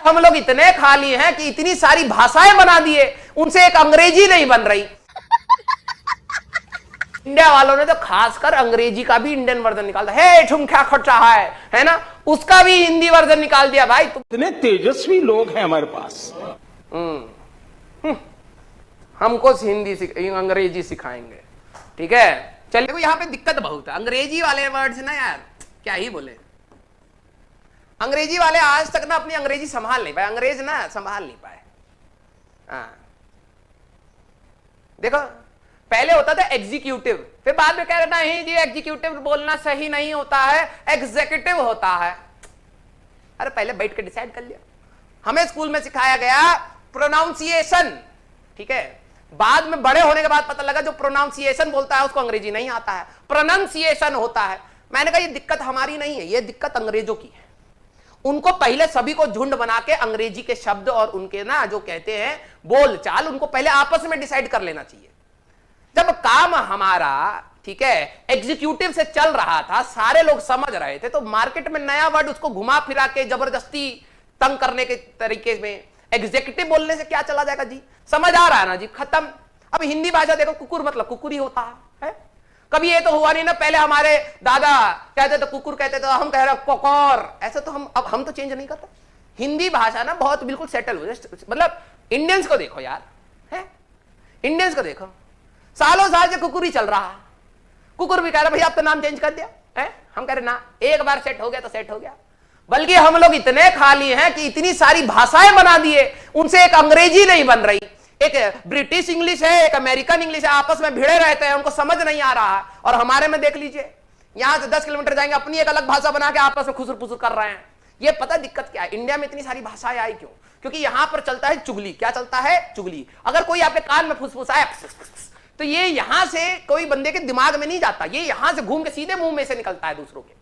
हम लोग इतने खाली हैं कि इतनी सारी भाषाएं बना दिए, उनसे एक अंग्रेजी नहीं बन रही। इंडिया वालों ने तो खासकर अंग्रेजी का भी इंडियन वर्जन निकाल दिया, हे तुम क्या खट रहा है ना, उसका भी हिंदी वर्जन निकाल दिया। भाई तुम इतने तेजस्वी लोग हैं हमारे पास। हमको हिंदी अंग्रेजी सिखाएंगे, ठीक है। चलिए, यहां पे दिक्कत बहुत है, अंग्रेजी वाले वर्ड्स ना यार क्या ही बोले। अंग्रेजी वाले आज तक ना अपनी अंग्रेजी संभाल नहीं पाए, अंग्रेज ना संभाल नहीं पाए। देखो पहले होता था एग्जीक्यूटिव, फिर बाद में कह रहा नहीं जी एग्जीक्यूटिव बोलना सही नहीं होता है, एग्जीक्यूटिव होता है। अरे पहले बैठ के डिसाइड कर लिया। हमें स्कूल में सिखाया गया प्रोनाउंसिएशन, ठीक है। बाद में बड़े होने के बाद पता लगा जो प्रोनाउंसिएशन बोलता है उसको अंग्रेजी नहीं आता है, प्रोनाउंसिएशन होता है। मैंने कहा ये दिक्कत हमारी नहीं है, ये दिक्कत अंग्रेजों की है। उनको पहले सभी को झुंड बना के अंग्रेजी के शब्द और उनके ना जो कहते हैं बोल चाल, उनको पहले आपस में डिसाइड कर लेना चाहिए। जब काम हमारा, ठीक है, एग्जीक्यूटिव से चल रहा था, सारे लोग समझ रहे थे, तो मार्केट में नया वर्ड उसको घुमा फिरा के जबरदस्ती तंग करने के तरीके में एग्जीक्यूटिव बोलने से क्या चला जाएगा जी। समझ आ रहा है ना जी, खत्म। अब हिंदी भाषा देखो, कुकुर मतलब कुकुर ही होता है। कभी ये तो हुआ नहीं ना, पहले हमारे दादा कहते थे कुकुर कहते थे, हम कह रहे कोकोर, ऐसा तो हम तो चेंज नहीं करते। हिंदी भाषा ना बहुत बिल्कुल सेटल हो, मतलब इंडियंस को देखो यार, है इंडियंस को देखो, सालों साल से कुकुर ही चल रहा। कुकुर भी कह रहा भैया अब तो नाम चेंज कर दिया है, हम कह रहे ना, एक बार सेट हो गया तो सेट हो गया। बल्कि हम लोग इतने खाली हैं कि इतनी सारी भाषाएं बना दिए, उनसे एक अंग्रेजी नहीं बन रही। एक ब्रिटिश इंग्लिश है, एक अमेरिकन इंग्लिश है, आपस में भिड़े रहते हैं, उनको समझ नहीं आ रहा है। और हमारे में देख लीजिए, यहां से 10 किलोमीटर जाएंगे अपनी एक अलग भाषा बना के आपस में खुसुर फुसुर कर रहे हैं। ये पता दिक्कत क्या है, इंडिया में इतनी सारी भाषाएं आई क्यों? क्योंकि यहां पर चलता है चुगली। क्या चलता है? चुगली। अगर कोई आपके कान में फुसफुसाए तो ये यहां से कोई बंदे के दिमाग में नहीं जाता, ये यहां से घूम के सीधे मुंह में से निकलता है दूसरों के।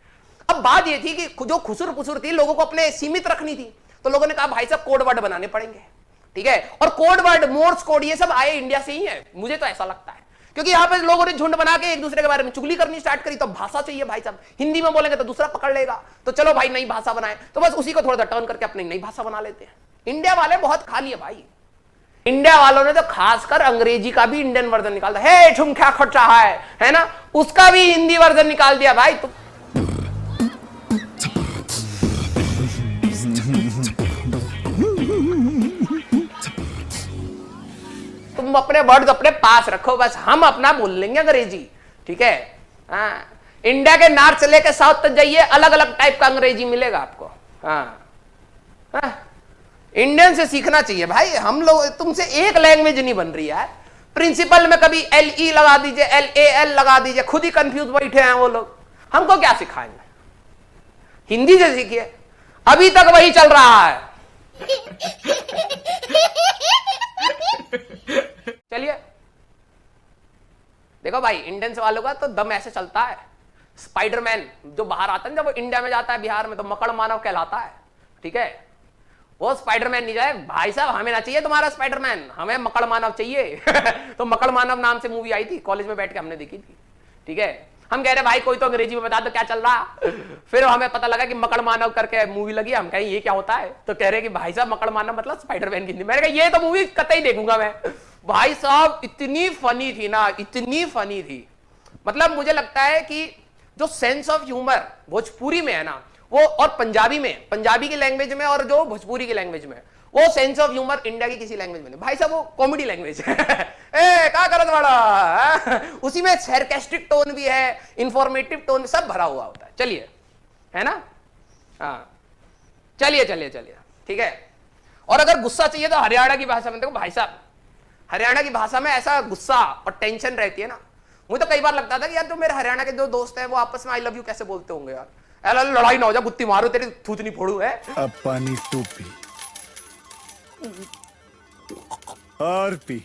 अब बात ये थी कि जो खुसुर फुसुर थी लोगों को अपने सीमित रखनी थी, तो लोगों ने कहा भाई साहब कोड वर्ड बनाने पड़ेंगे, ठीक है। और कोड वर्ड, मोर्स कोड, ये सब आए इंडिया से ही है, मुझे तो ऐसा लगता है। क्योंकि यहां पे लोगों ने झुंड बना के एक दूसरे के बारे में चुगली करनी स्टार्ट करी, तो भाषा चाहिए भाई साहब। हिंदी में बोलेंगे तो दूसरा पकड़ लेगा, तो चलो भाई नई भाषा बनाए, तो बस उसी को थोड़ा सा टर्न करके अपनी नई भाषा बना लेते हैं। इंडिया वाले बहुत खाली है भाई। इंडिया वालों ने तो खासकर अंग्रेजी का भी इंडियन वर्जन निकाल दिया, हे तुम क्या खट रहा है ना, उसका भी हिंदी वर्जन निकाल दिया। भाई तुम अपने वर्ड्स अपने पास रखो, बस हम अपना बोल लेंगे अंग्रेजी, ठीक है। इंडिया के नॉर्थ से लेकर साउथ तक जाइए, अलग अलग टाइप का अंग्रेजी मिलेगा आपको। इंडियन से सीखना चाहिए भाई, हम लोग तुमसे एक लैंग्वेज नहीं बन रही है। प्रिंसिपल में कभी LE लगा दीजिए, LAL लगा दीजिए, खुद ही कंफ्यूज बैठे हैं वो लोग। हमको क्या सिखाएंगे? हिंदी से सीखिए, अभी तक वही चल रहा है। चलिए देखो भाई, इंडियंस वालों का तो दम ऐसे चलता है। स्पाइडरमैन जो बाहर आता है, जब वो इंडिया में जाता है बिहार में, तो मकड़ मानव कहलाता है, ठीक है। वो स्पाइडरमैन नहीं जाए भाई साहब, हमें ना चाहिए तुम्हारा स्पाइडरमैन, हमें मकड़ मानव चाहिए। तो मकड़ मानव नाम से मूवी आई थी, कॉलेज में बैठ के हमने देखी थी, ठीक है। हम कह रहे भाई कोई तो अंग्रेजी में बता दो क्या चल रहा। फिर हमें पता लगा कि मकड़ मानव करके मूवी लगी, हम कहें ये क्या होता है, तो कह रहे कि भाई साहब मकड़ मानव मतलब स्पाइडरमैन की हिंदी। मैंने कहा ये तो मूवी कतई देखूंगा मैं। भाई साहब इतनी फनी थी ना, इतनी फनी थी, मतलब मुझे लगता है कि जो सेंस ऑफ ह्यूमर भोजपुरी में है ना, वो और पंजाबी में, पंजाबी की लैंग्वेज में और जो भोजपुरी की लैंग्वेज में, वो सेंस ऑफ ह्यूमर इंडिया की किसी लैंग्वेज में नहीं। भाई साहब वो कॉमेडी लैंग्वेज है। ए क्या करत बड़ा, उसी में सरकास्टिक टोन भी है, इंफॉर्मेटिव टोन, सब भरा हुआ होता है। चलिए, है ना, हाँ चलिए चलिए चलिए, ठीक है। और अगर गुस्सा चाहिए तो हरियाणा की भाषा में देखो भाई साहब, हरियाणा की भाषा में ऐसा गुस्सा और टेंशन रहती है ना, मुझे तो कई बार लगता था कि यार जो मेरे हरियाणा के जो दोस्त हैं वो आपस में आई लव यू कैसे बोलते होंगे यार। लड़ाई ना हो जाए, गुत्ती मारो तेरी थूथनी फोड़ू है। अब पानी तू पी और पी।